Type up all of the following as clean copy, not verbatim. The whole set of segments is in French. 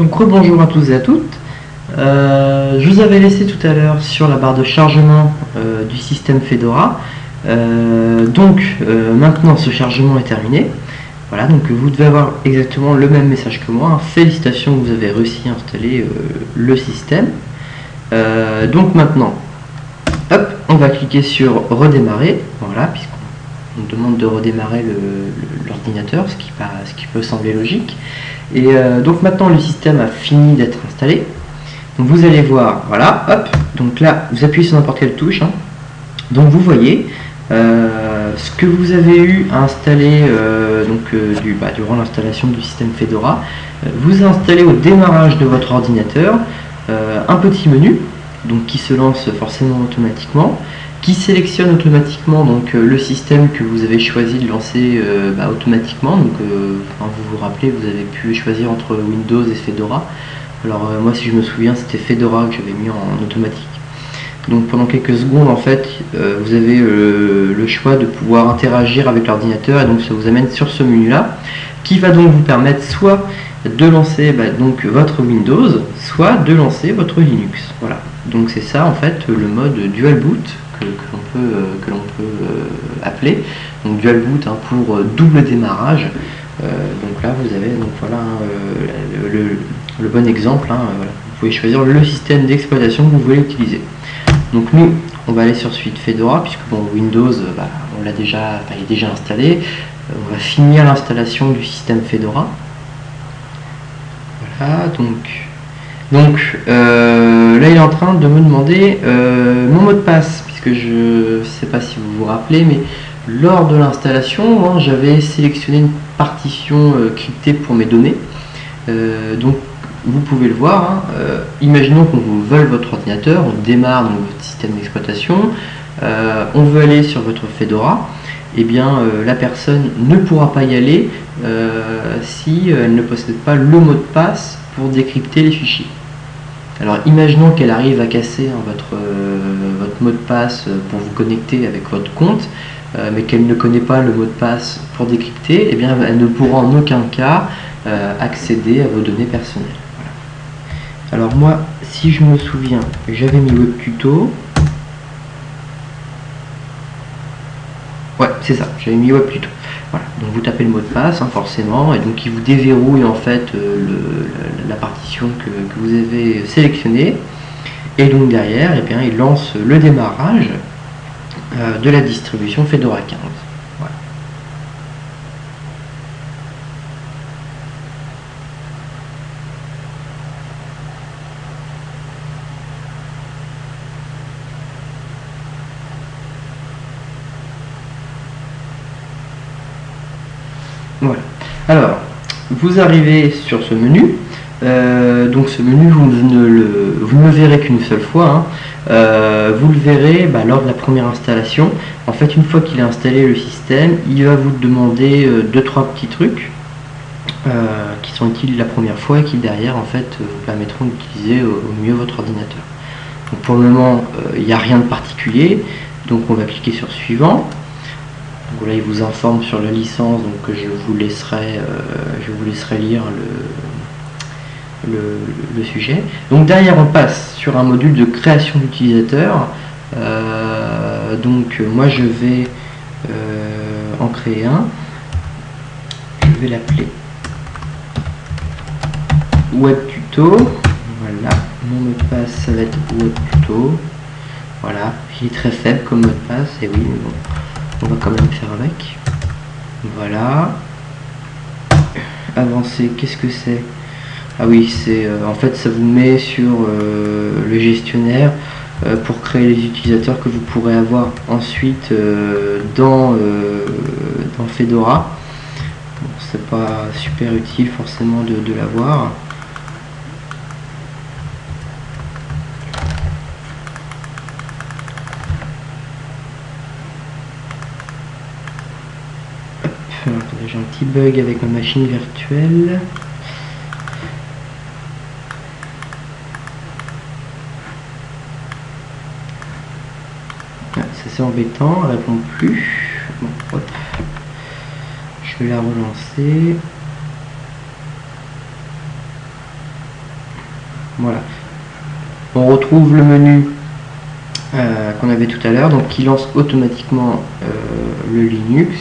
Donc rebonjour à tous et à toutes. Je vous avais laissé tout à l'heure sur la barre de chargement du système Fedora. Maintenant ce chargement est terminé. Voilà, donc vous devez avoir exactement le même message que moi. Félicitations, vous avez réussi à installer le système. Donc maintenant, hop, on va cliquer sur redémarrer. Voilà, puisqu'on demande de redémarrer l'ordinateur, ce qui peut sembler logique. Et donc maintenant le système a fini d'être installé. Donc vous allez voir, voilà, hop, donc là vous appuyez sur n'importe quelle touche. Donc vous voyez ce que vous avez eu à installer durant l'installation du système Fedora. Vous installez au démarrage de votre ordinateur un petit menu donc, qui se lance forcément automatiquement, qui sélectionne automatiquement donc, le système que vous avez choisi de lancer automatiquement. Donc, vous vous rappelez, vous avez pu choisir entre Windows et Fedora. Alors moi, si je me souviens, c'était Fedora que j'avais mis en automatique. Donc pendant quelques secondes, en fait, vous avez le choix de pouvoir interagir avec l'ordinateur, et donc ça vous amène sur ce menu-là, qui va donc vous permettre soit de lancer votre Windows, soit de lancer votre Linux. Voilà. Donc c'est ça en fait le mode dual boot que l'on peut appeler. Donc dual boot pour double démarrage. Donc là vous avez le bon exemple. Voilà. Vous pouvez choisir le système d'exploitation que vous voulez utiliser. Donc nous on va aller sur suite Fedora, puisque Windows on l'a déjà, il est déjà installé. On va finir l'installation du système Fedora. Voilà, donc là il est en train de me demander mon mot de passe, puisque je ne sais pas si vous vous rappelez, mais lors de l'installation, j'avais sélectionné une partition cryptée pour mes données. Donc vous pouvez le voir, imaginons qu'on vous vole votre ordinateur, on démarre votre système d'exploitation, on veut aller sur votre Fedora. Eh bien, la personne ne pourra pas y aller si elle ne possède pas le mot de passe pour décrypter les fichiers. Alors imaginons qu'elle arrive à casser votre mot de passe pour vous connecter avec votre compte, mais qu'elle ne connaît pas le mot de passe pour décrypter, eh bien, elle ne pourra en aucun cas accéder à vos données personnelles. Voilà. Alors moi, si je me souviens, j'avais mis web tuto. Ouais, c'est ça, j'avais mis web tuto. Voilà, donc vous tapez le mot de passe, forcément, et donc il vous déverrouille en fait la partition que vous avez sélectionnée. Et donc derrière, eh bien, il lance le démarrage de la distribution Fedora 15. Voilà. Voilà. Alors, vous arrivez sur ce menu. Donc ce menu, vous ne le verrez qu'une seule fois. Vous le verrez lors de la première installation. En fait, une fois qu'il a installé le système, il va vous demander 2-3 petits trucs qui sont utiles la première fois et qui derrière en fait vous permettront d'utiliser au mieux votre ordinateur. Donc pour le moment, il n'y a rien de particulier. Donc on va cliquer sur suivant. Donc là, il vous informe sur la licence, donc je vous laisserai lire le sujet. Donc derrière, on passe sur un module de création d'utilisateur. Donc moi, je vais en créer un. Je vais l'appeler web tuto. Voilà, mon mot de passe, ça va être web tuto. Voilà, il est très faible comme mot de passe, et oui, mais bon. On va quand même faire avec. Voilà. Avancer, qu'est-ce que c'est? Ah oui, c'est en fait ça vous met sur le gestionnaire pour créer les utilisateurs que vous pourrez avoir ensuite dans Fedora. Bon, c'est pas super utile forcément de l'avoir. J'ai un petit bug avec ma machine virtuelle. Ça c'est embêtant, elle répond plus. Bon, hop. Je vais la relancer. Voilà. On retrouve le menu qu'on avait tout à l'heure, donc qui lance automatiquement le Linux,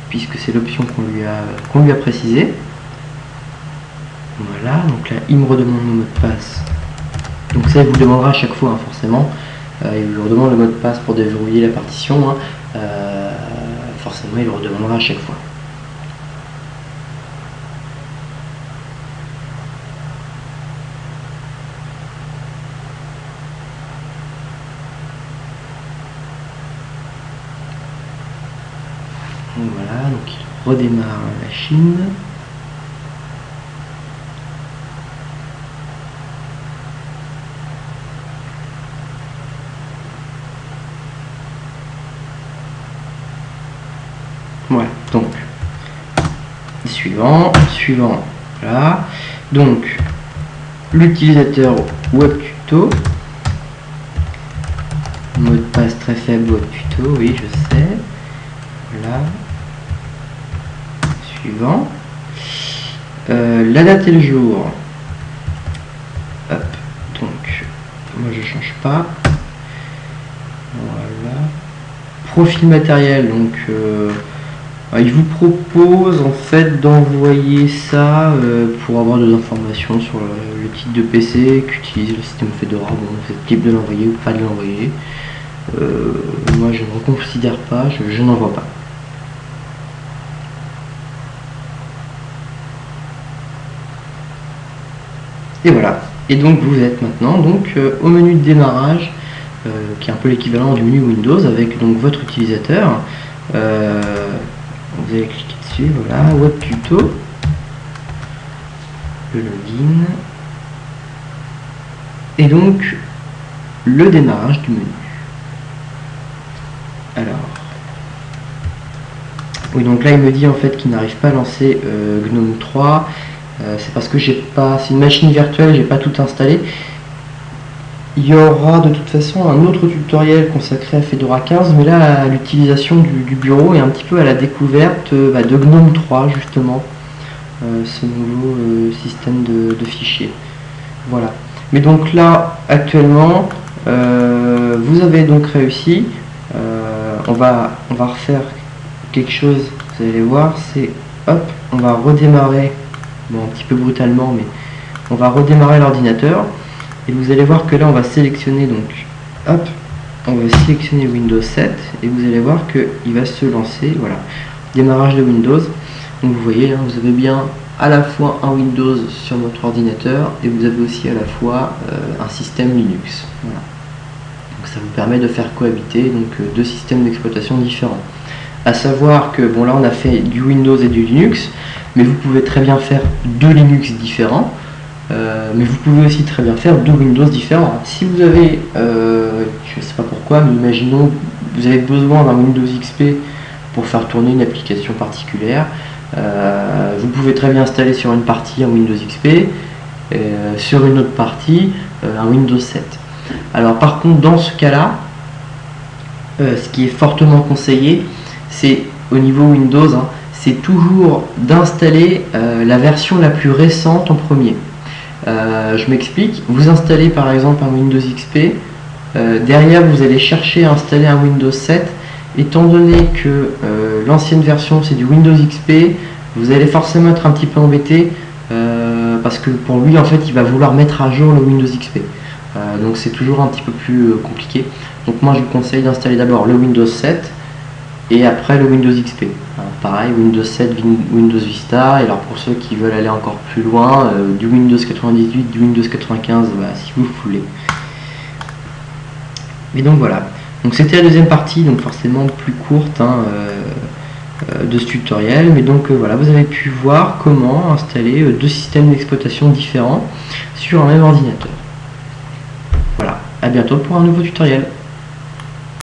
puisque c'est l'option qu'on lui a précisé. Voilà, donc là il me redemande le mot de passe. Donc ça il vous le demandera à chaque fois, hein, forcément. Il vous redemande le mot de passe pour déverrouiller la partition. Hein. Forcément il le redemandera à chaque fois. Voilà, donc il redémarre la machine. Voilà, donc suivant, voilà. Donc l'utilisateur WebTuto, mot de passe très faible WebTuto, oui je sais. Voilà. Suivant. La date et le jour. Hop. Donc, moi je change pas. Voilà. Profil matériel. Donc, il vous propose en fait d'envoyer ça pour avoir des informations sur le type de PC qu'utilise le système Fedora. Bon, c'est type de l'envoyer ou pas de l'envoyer. Moi je ne le considère pas, je n'en vois pas. Et voilà. Et donc vous êtes maintenant donc au menu de démarrage, qui est un peu l'équivalent du menu Windows avec donc votre utilisateur. Vous allez cliquer dessus, voilà, WebTuto, le login, et donc le démarrage du menu. Alors, oui, donc là il me dit en fait qu'il n'arrive pas à lancer GNOME 3. C'est parce que j'ai pas, c'est une machine virtuelle, j'ai pas tout installé. Il y aura de toute façon un autre tutoriel consacré à Fedora 15, mais là à l'utilisation du bureau et un petit peu à la découverte de GNOME 3 justement, ce nouveau système de fichiers. Voilà. Mais donc là actuellement vous avez donc réussi. On va refaire quelque chose, vous allez voir, c'est hop, on va redémarrer. Bon, un petit peu brutalement, mais on va redémarrer l'ordinateur et vous allez voir que là on va sélectionner donc hop, on va sélectionner Windows 7 et vous allez voir que il va se lancer. Voilà, démarrage de Windows. Donc vous voyez, hein, vous avez bien à la fois un Windows sur votre ordinateur et vous avez aussi à la fois un système Linux. Voilà. Donc ça vous permet de faire cohabiter donc deux systèmes d'exploitation différents. À savoir que bon là on a fait du Windows et du Linux, mais vous pouvez très bien faire deux Linux différents, mais vous pouvez aussi très bien faire deux Windows différents. Si vous avez, je ne sais pas pourquoi, mais imaginons vous avez besoin d'un Windows XP pour faire tourner une application particulière, vous pouvez très bien installer sur une partie un Windows XP, sur une autre partie un Windows 7. Alors par contre dans ce cas-là, ce qui est fortement conseillé, c'est au niveau Windows, hein, c'est toujours d'installer la version la plus récente en premier. Je m'explique, vous installez par exemple un Windows XP, derrière vous allez chercher à installer un Windows 7, étant donné que l'ancienne version c'est du Windows XP, vous allez forcément être un petit peu embêté, parce que pour lui en fait il va vouloir mettre à jour le Windows XP. Donc c'est toujours un petit peu plus compliqué. Donc moi je vous conseille d'installer d'abord le Windows 7 et après le Windows XP. Pareil, Windows 7, Windows Vista, et alors pour ceux qui veulent aller encore plus loin, du Windows 98, du Windows 95, si vous voulez. Et donc voilà, donc c'était la deuxième partie, donc forcément plus courte de ce tutoriel, mais donc voilà, vous avez pu voir comment installer deux systèmes d'exploitation différents sur un même ordinateur. Voilà, à bientôt pour un nouveau tutoriel.